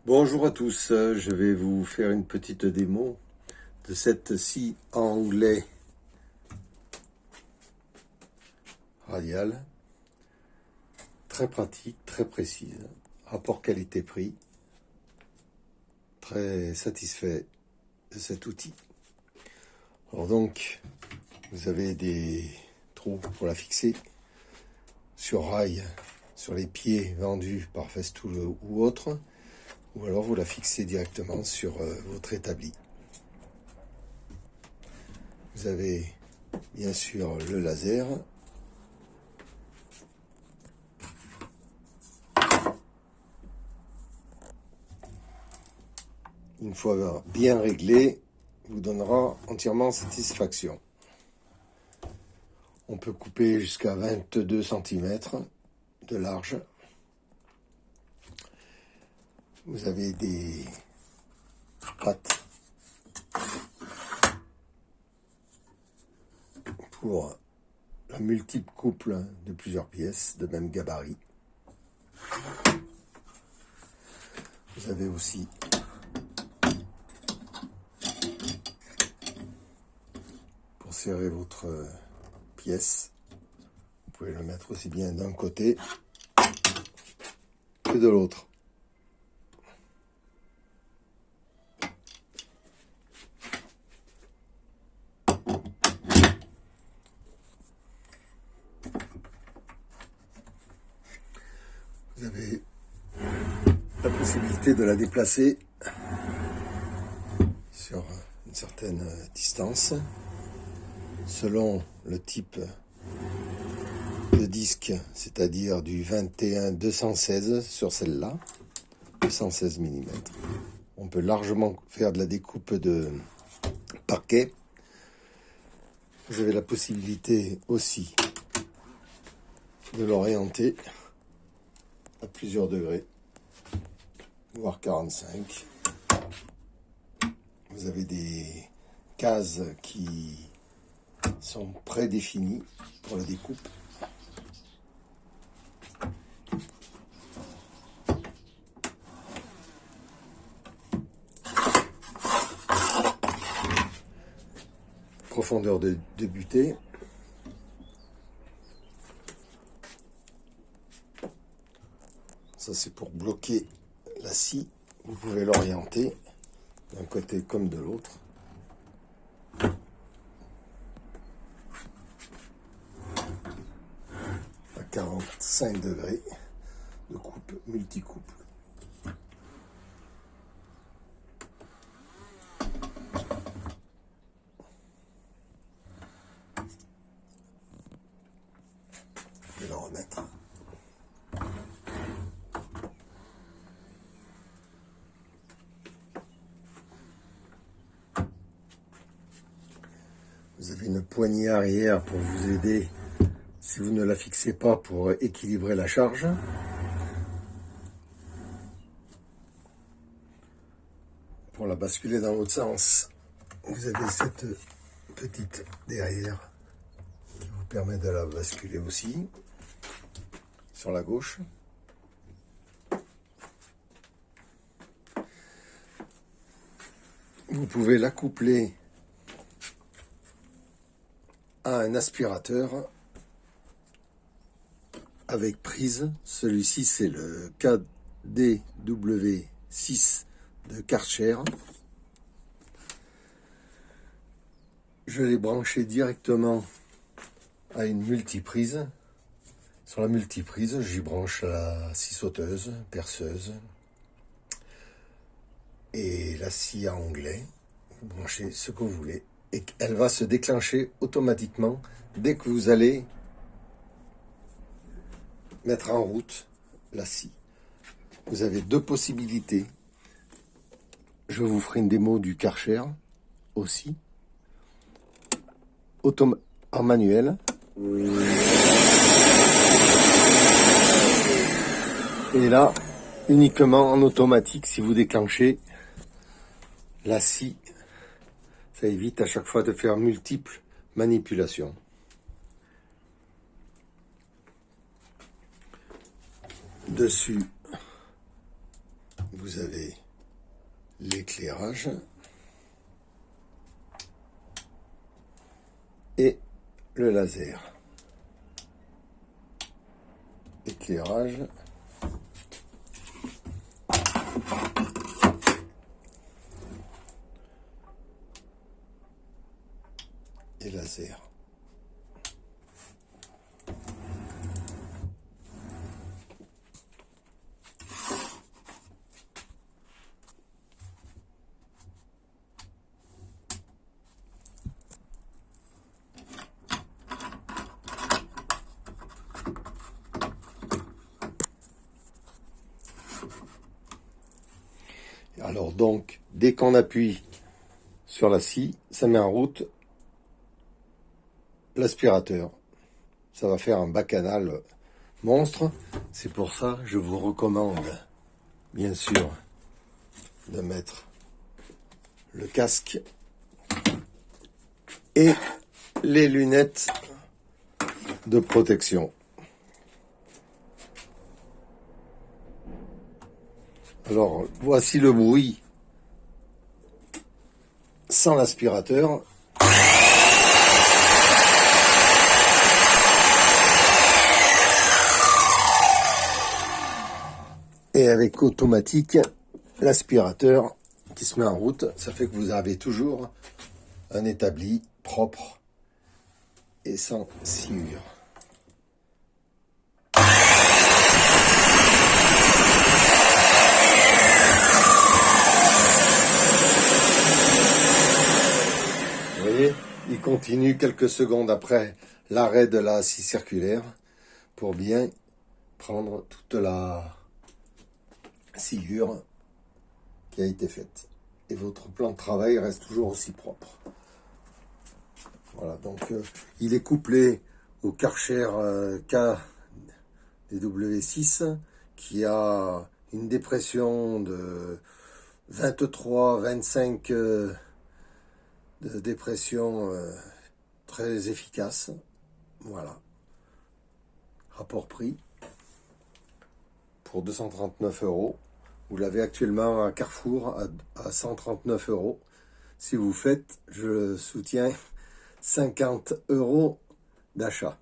Bonjour à tous, je vais vous faire une petite démo de cette scie anglais radiale, très pratique, très précise, rapport qualité-prix, très satisfait de cet outil. Alors donc, vous avez des trous pour la fixer sur rail, sur les pieds vendus par Festool ou autre, ou alors vous la fixez directement sur votre établi. Vous avez bien sûr le laser, une fois bien réglé, vous donnera entièrement satisfaction. On peut couper jusqu'à 22 cm de large. Vous avez des pattes pour la multiple couple de plusieurs pièces de même gabarit. Vous avez aussi pour serrer votre pièce, vous pouvez le mettre aussi bien d'un côté que de l'autre. Vous avez la possibilité de la déplacer sur une certaine distance selon le type de disque, c'est-à-dire du 21-216 sur celle-là, 216 mm. On peut largement faire de la découpe de parquet. Vous avez la possibilité aussi de l'orienter à plusieurs degrés, voire 45. Vous avez des cases qui sont prédéfinies pour la découpe. Profondeur de butée. Ça, c'est pour bloquer la scie. Vous pouvez l'orienter d'un côté comme de l'autre. À 45 degrés de coupe, multicoupe. Je vais le remettre. Vous avez une poignée arrière pour vous aider si vous ne la fixez pas pour équilibrer la charge. Pour la basculer dans l'autre sens, vous avez cette petite derrière qui vous permet de la basculer aussi sur la gauche. Vous pouvez l'accoupler à un aspirateur avec prise. Celui-ci, c'est le KDW6 de Karcher. Je l'ai branché directement à une multiprise. Sur la multiprise, j'y branche la scie sauteuse, perceuse et la scie à onglet. Vous branchez ce que vous voulez et elle va se déclencher automatiquement dès que vous allez mettre en route la scie. Vous avez deux possibilités. Je vous ferai une démo du Karcher aussi, en manuel. Et là, uniquement en automatique, si vous déclenchez la scie, ça évite à chaque fois de faire multiples manipulations. Dessus, vous avez l'éclairage et le laser. Éclairage et laser. Alors donc, dès qu'on appuie sur la scie, ça met en route l'aspirateur. Ça va faire un bacchanal monstre. C'est pour ça que je vous recommande, bien sûr, de mettre le casque et les lunettes de protection. Alors, voici le bruit sans l'aspirateur. Et avec automatique, l'aspirateur qui se met en route, ça fait que vous avez toujours un établi propre et sans sciure. Vous voyez, il continue quelques secondes après l'arrêt de la scie circulaire pour bien prendre toute la sciure qui a été faite. Et votre plan de travail reste toujours aussi propre. Voilà, donc il est couplé au Karcher KDW6 qui a une dépression de 23-25 de dépression très efficace. Voilà. Rapport prix pour 239 €. Vous l'avez actuellement à Carrefour à 139 €. Si vous faites, je soutiens 50 € d'achat.